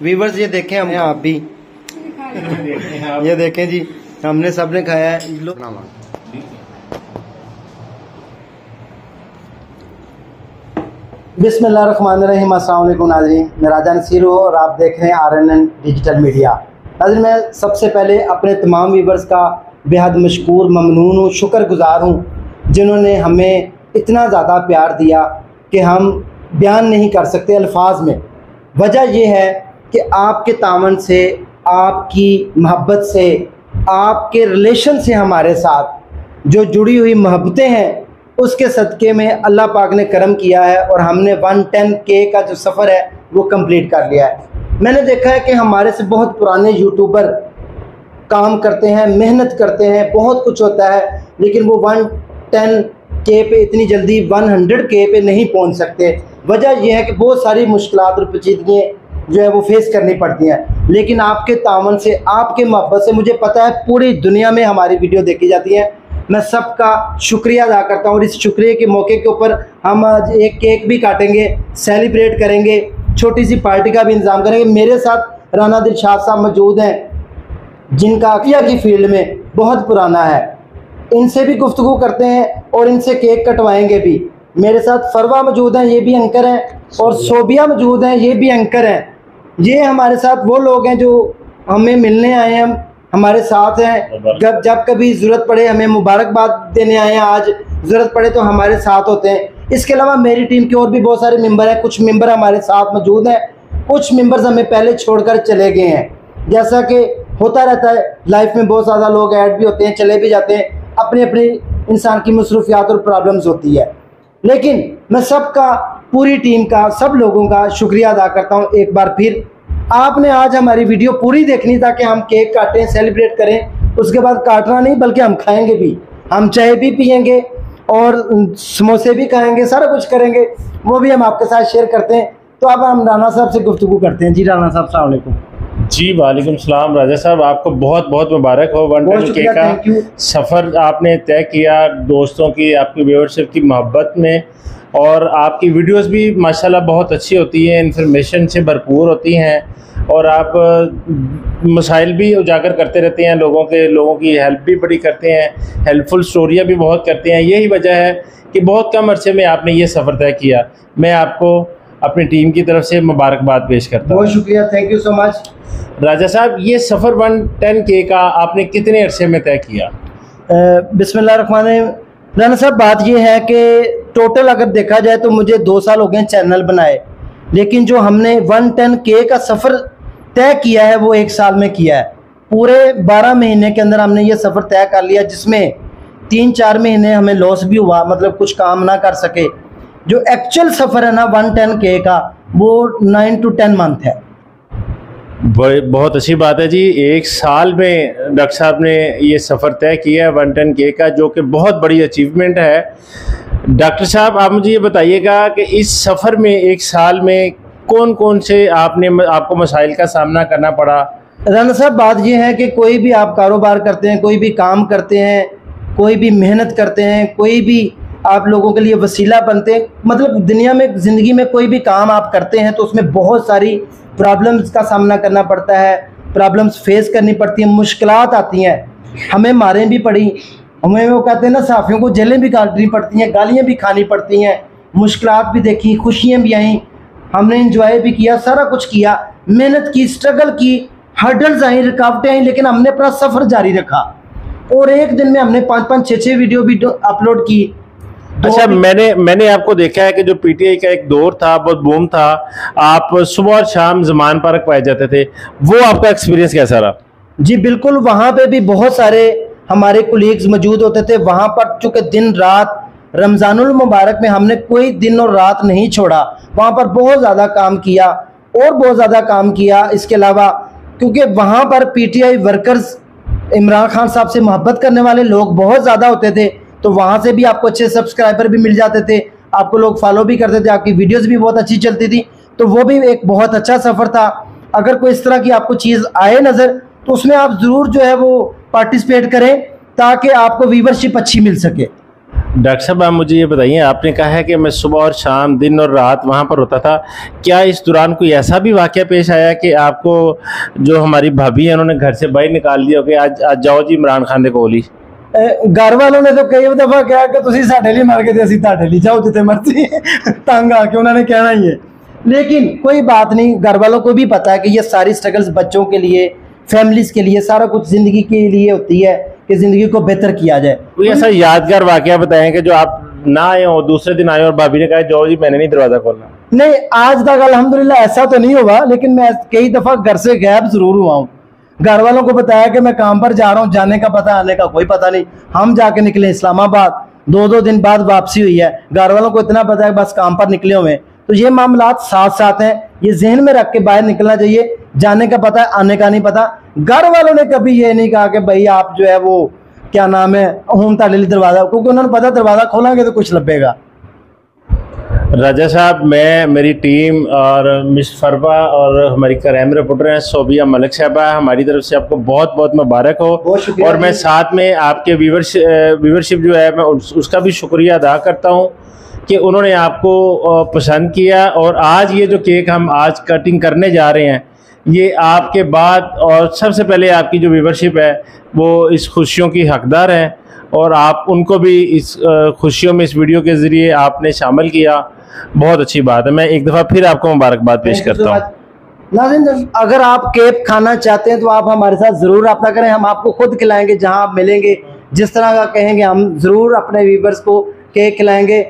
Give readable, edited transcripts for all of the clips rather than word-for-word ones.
Viewers ये देखें हम आप भी ये देखें जी, हमने सबने खाया है। बिस्मिल्लाहिर्रहमानिर्रहीम, अस्सलाम वालेकुम नाज़रीन, मैं राजा नसीर हूँ और आप देख रहे हैं RNN डिजिटल मीडिया। नाज़रीन, मैं सबसे पहले अपने तमाम व्यूवर्स का बेहद मशकूर, ममनून हूँ, शुक्रगुज़ार हूँ जिन्होंने हमें इतना ज़्यादा प्यार दिया कि हम बयान नहीं कर सकते अल्फाज में। वजह यह है कि आपके तावन से, आपकी मोहब्बत से, आपके रिलेशन से हमारे साथ जो जुड़ी हुई मोहब्बतें हैं उसके सदक़े में अल्लाह पाक ने करम किया है और हमने 110K का जो सफ़र है वो कंप्लीट कर लिया है। मैंने देखा है कि हमारे से बहुत पुराने यूट्यूबर काम करते हैं, मेहनत करते हैं, बहुत कुछ होता है, लेकिन वो 110K पे इतनी जल्दी 100K पे नहीं पहुंच सकते। वजह यह है कि बहुत सारी मुश्किलात और पेचीदगियाँ जो है वो फेस करनी पड़ती हैं। लेकिन आपके तावन से, आपके मोहब्बत से, मुझे पता है पूरी दुनिया में हमारी वीडियो देखी जाती है। मैं सबका शुक्रिया अदा करता हूँ और इस शुक्रिया के मौके के ऊपर हम आज एक केक भी काटेंगे, सेलिब्रेट करेंगे, छोटी सी पार्टी का भी इंतज़ाम करेंगे। मेरे साथ राना दिलशाद साहब मौजूद हैं जिनका अकिया की फील्ड में बहुत पुराना है, इनसे भी गुफ्तगू करते हैं और इनसे केक कटवाएंगे भी। मेरे साथ फरवा मौजूद हैं, ये भी एंकर हैं, और सोबिया मौजूद हैं, ये भी एंकर हैं। ये हमारे साथ वो लोग हैं जो हमें मिलने आए हैं, हम हमारे साथ हैं, जब कभी ज़रूरत पड़े हमें मुबारकबाद देने आए हैं, आज ज़रूरत पड़े तो हमारे साथ होते हैं। इसके अलावा मेरी टीम के और भी बहुत सारे मेंबर हैं, कुछ मेंबर हमारे साथ मौजूद हैं, कुछ मेंबर्स हमें पहले छोड़कर चले गए हैं। जैसा कि होता रहता है लाइफ में, बहुत ज़्यादा लोग ऐड भी होते हैं, चले भी जाते हैं, अपनी अपनी इंसान की मसरूफियात और प्रॉब्लम्स होती है। लेकिन मैं सबका, पूरी टीम का, सब लोगों का शुक्रिया अदा करता हूँ एक बार फिर। आपने आज हमारी वीडियो पूरी देखनी ताकि हम केक काटें, सेलिब्रेट करें। उसके बाद काटना नहीं बल्कि हम खाएंगे भी, हम चाय भी पियेंगे और समोसे भी खाएंगे, सारा कुछ करेंगे, वो भी हम आपके साथ शेयर करते हैं। तो अब हम राना साहब से गुफ्तगू करते हैं। जी राना साहब, अस्सलाम वालेकुम। जी वालेकुम सलाम। राजा साहब, आपको बहुत बहुत मुबारक हो 110K का सफ़र आपने तय किया, दोस्तों की, आपकी व्यूअरशिप की मोहब्बत में। और आपकी वीडियोस भी माशाल्लाह बहुत अच्छी होती हैं, इन्फॉर्मेशन से भरपूर होती हैं और आप मसाइल भी उजागर करते रहते हैं, लोगों की हेल्प भी बड़ी करते हैं, हेल्पफुल स्टोरियाँ भी बहुत करते हैं। यही वजह है कि बहुत कम अरसे में आपने ये सफ़र तय किया। मैं आपको अपनी टीम की तरफ से मुबारकबाद पेश करता हूँ। बहुत शुक्रिया, थैंक यू सो मच। राजा साहब, ये सफ़र 110K का आपने कितने अरसे में तय किया? बिस्मिल्लाहिर्रहमानिर्रहीम। राना साहब, बात ये है कि टोटल अगर देखा जाए तो मुझे 2 साल हो गए चैनल बनाए, लेकिन जो हमने 110K का सफ़र तय किया है वो 1 साल में किया है। पूरे 12 महीने के अंदर हमने ये सफ़र तय कर लिया, जिसमें 3-4 महीने हमें लॉस भी हुआ, मतलब कुछ काम ना कर सके। जो एक्चुअल सफ़र है ना 110K का, वो 9 to 10 मंथ है। बहुत अच्छी बात है जी। 1 साल में डॉक्टर साहब ने ये सफ़र तय किया है 110K का, जो कि बहुत बड़ी अचीवमेंट है। डॉक्टर साहब, आप मुझे ये बताइएगा कि इस सफ़र में 1 साल में कौन कौन से आपको मसाइल का सामना करना पड़ा? राना साहब, बात ये है कि कोई भी आप कारोबार करते हैं, कोई भी काम करते हैं, कोई भी मेहनत करते हैं, कोई भी आप लोगों के लिए वसीला बनते हैं, मतलब दुनिया में, ज़िंदगी में कोई भी काम आप करते हैं तो उसमें बहुत सारी प्रॉब्लम्स का सामना करना पड़ता है, प्रॉब्लम्स फेस करनी पड़ती हैं, मुश्किलात आती हैं। हमें मारें भी पड़ी, हमें वो कहते हैं ना, साफियों को जेलें भी काटनी पड़ती हैं, गालियाँ भी खानी पड़ती हैं, मुश्किलात भी देखी, खुशियाँ भी आई, हमने इंजॉय भी किया, सारा कुछ किया, मेहनत की, स्ट्रगल की, हर्डल्स आई, रुकावटें आई, लेकिन हमने अपना सफ़र जारी रखा। और एक दिन में हमने 5-5, 6-6 वीडियो भी अपलोड की। अच्छा, मैंने आपको देखा है कि जो PTI का एक दौर था, बहुत बूम था, आप सुबह और शाम ज़मान पार्क पाए जाते थे, वो आपका एक्सपीरियंस कैसा रहा? जी बिल्कुल, वहाँ पे भी बहुत सारे हमारे कोलीग्स मौजूद होते थे। वहाँ पर चूँकि दिन रात, रमज़ानुल मुबारक में हमने कोई दिन और रात नहीं छोड़ा, वहाँ पर बहुत ज़्यादा काम किया और बहुत ज़्यादा काम किया। इसके अलावा क्योंकि वहाँ पर PTI वर्कर्स, इमरान खान साहब से मोहब्बत करने वाले लोग बहुत ज़्यादा होते थे, तो वहाँ से भी आपको अच्छे सब्सक्राइबर भी मिल जाते थे, आपको लोग फॉलो भी करते थे, आपकी वीडियोस भी बहुत अच्छी चलती थी। तो वो भी एक बहुत अच्छा सफ़र था। अगर कोई इस तरह की आपको चीज़ आए नज़र तो उसमें आप ज़रूर जो है वो पार्टिसिपेट करें ताकि आपको व्यूवरशिप अच्छी मिल सके। डॉक्टर साहब आप मुझे ये बताइए, आपने कहा है कि मैं सुबह और शाम, दिन और रात वहाँ पर होता था, क्या इस दौरान कोई ऐसा भी वाक़या पेश आया कि आपको जो हमारी भाभी है उन्होंने घर से बाहर निकाल दिया कि आज जाओ जी इमरान खान दे कोल ही? घर वालों ने तो कई दफा कहा कि तुसी साडे लिए मर गए थे, असीं तुहाडे लिए, जाओ जिथे मर्जी तंग आके उन्होंने कहना ही है। लेकिन कोई बात नहीं, घर वालों को भी पता है कि ये सारी स्ट्रगल्स बच्चों के लिए, फैमिलीज के लिए, सारा कुछ जिंदगी के लिए होती है कि जिंदगी को बेहतर किया जाए। कोई ऐसा यादगार वाकया बताएं कि जो आप ना आए हो, दूसरे दिन आए और भाभी ने कहा जाओ जी मैंने नहीं दरवाजा खोलना? नहीं, आज तक अल्हम्दुलिल्लाह ऐसा तो नहीं हुआ, लेकिन मैं कई दफा घर से गायब जरूर हुआ हूँ। घर वालों को बताया कि मैं काम पर जा रहा हूँ, जाने का पता, आने का कोई पता नहीं। हम जाके निकले इस्लामाबाद, 2-2 दिन बाद वापसी हुई है। घर वालों को इतना पता है बस काम पर निकले हुए। तो ये मामलात साथ साथ हैं, ये जहन में रख के बाहर निकलना चाहिए। जाने का पता है, आने का नहीं पता। घर वालों ने कभी ये नहीं कहा कि भाई आप जो है वो क्या नाम है हूं ताले लिए दरवाजा, क्योंकि उन्होंने पता दरवाजा खोलेंगे तो कुछ लभेगा। राजा साहब, मैं, मेरी टीम और मिस फरवा और हमारी क्राइम रिपोर्टर हैं सोबिया मलिक साहबा, हमारी तरफ से आपको बहुत बहुत मुबारक हो। और मैं साथ में आपके व्यूवरशिप जो है मैं उसका भी शुक्रिया अदा करता हूं कि उन्होंने आपको पसंद किया। और आज ये जो केक हम आज कटिंग करने जा रहे हैं, ये आपके बाद और सबसे पहले आपकी जो व्यूवरशिप है वो इस खुशियों की हकदार है, और आप उनको भी इस खुशियों में इस वीडियो के ज़रिए आपने शामिल किया। बहुत अच्छी बात है। मैं एक दफ़ा फिर आपको मुबारकबाद पेश करता हूँ। नाज़रीन, अगर आप केक खाना चाहते हैं तो आप हमारे साथ ज़रूर रब्ता करें, हम आपको खुद खिलाएंगे। जहां आप मिलेंगे, जिस तरह का कहेंगे, हम ज़रूर अपने व्यूवर्स को केक खिलाएंगे।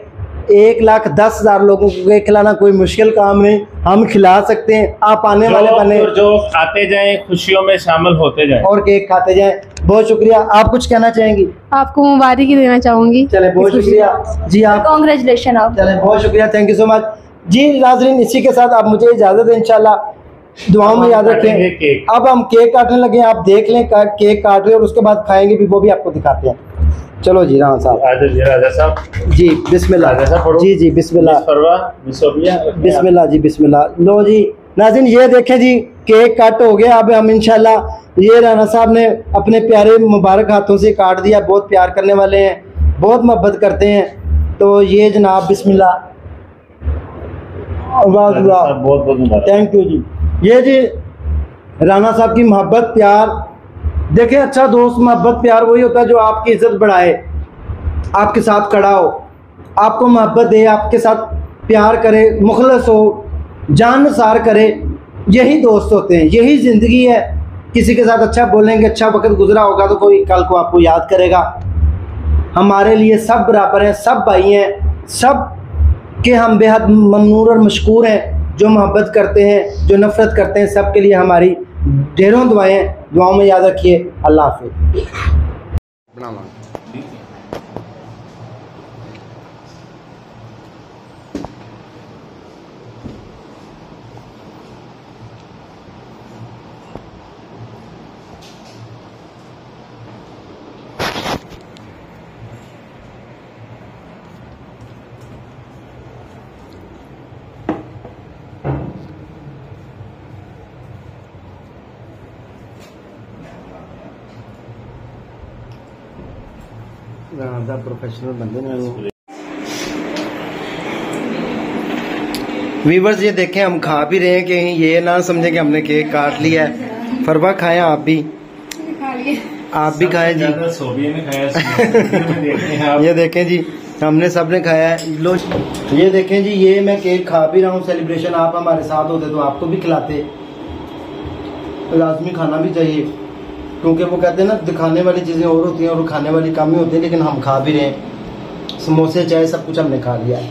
1,10,000 लोगों को केक खिलाना कोई मुश्किल काम नहीं, हम खिला सकते हैं। आप आने वाले बने, जो खाते जाएं, खुशियों में शामिल होते जाएं और केक खाते जाएं। बहुत शुक्रिया। आप कुछ कहना चाहेंगी? आपको मुबारक ही देना चाहूंगी। चले, बहुत शुक्रिया जी। आप कांग्रेचुलेशन। आप चले, बहुत शुक्रिया, थैंक यू सो मच जी। नाजरीन, इसी के साथ आप मुझे इजाजत है, इंशाल्लाह दुआओं में याद रखें। अब हम केक काटने लगे, आप देख लें केक काट रहे और उसके बाद खाएंगे भी, वो भी आपको दिखाते हैं। चलो जी राणा साहब, राजा साहब जी बिस्मिल्लाह। जी जी बिस्मिल्लाह, बिस्मिल्लाह जी, बिस्मिल्लाह। लो जी नाज़रीन, ये देखें जी, केक कट हो गया। अब हम इंशाल्लाह, ये राणा साहब ने अपने प्यारे मुबारक हाथों से काट दिया। बहुत प्यार करने वाले हैं, बहुत मोहब्बत करते हैं। तो ये जनाब बिस्मिल्लाह, बहुत थैंक यू जी। ये जी राणा साहब की मोहब्बत, प्यार देखें। अच्छा दोस्त, मोहब्बत प्यार वही होता है जो आपकी इज्जत बढ़ाए, आपके साथ खड़ा हो, आपको मोहब्बत दे, आपके साथ प्यार करे, मुखलस हो, जानसार करे। यही दोस्त होते हैं, यही ज़िंदगी है। किसी के साथ अच्छा बोलेंगे, अच्छा वक्त गुजरा होगा तो कोई कल को आपको याद करेगा। हमारे लिए सब बराबर हैं, सब भाई हैं, सब के हम बेहद ममनून और मशकूर हैं। जो मोहब्बत करते हैं, जो नफ़रत करते हैं, सब के लिए हमारी ढेरों दुआएं। दुआओं में याद रखिए। अल्लाह हाफ़िज़। प्रोफेशनल बंदे वीवर्स, ये देखें, हम खा भी रहे हैं, कि ये ना समझे कि हमने केक काट लिया है। फरवा खाएं, आप भी खाएं जी। ये देखें जी, हमने सबने खाया है। लो ये देखें जी, ये मैं केक खा भी रहा हूँ। सेलिब्रेशन आप हमारे साथ होते तो आपको भी खिलाते, लाजमी खाना भी चाहिए, क्योंकि वो कहते हैं ना, दिखाने वाली चीज़ें और होती हैं और खाने वाली कम ही होती है। लेकिन हम खा भी रहे हैं, समोसे चाय सब कुछ हमने खा लिया है।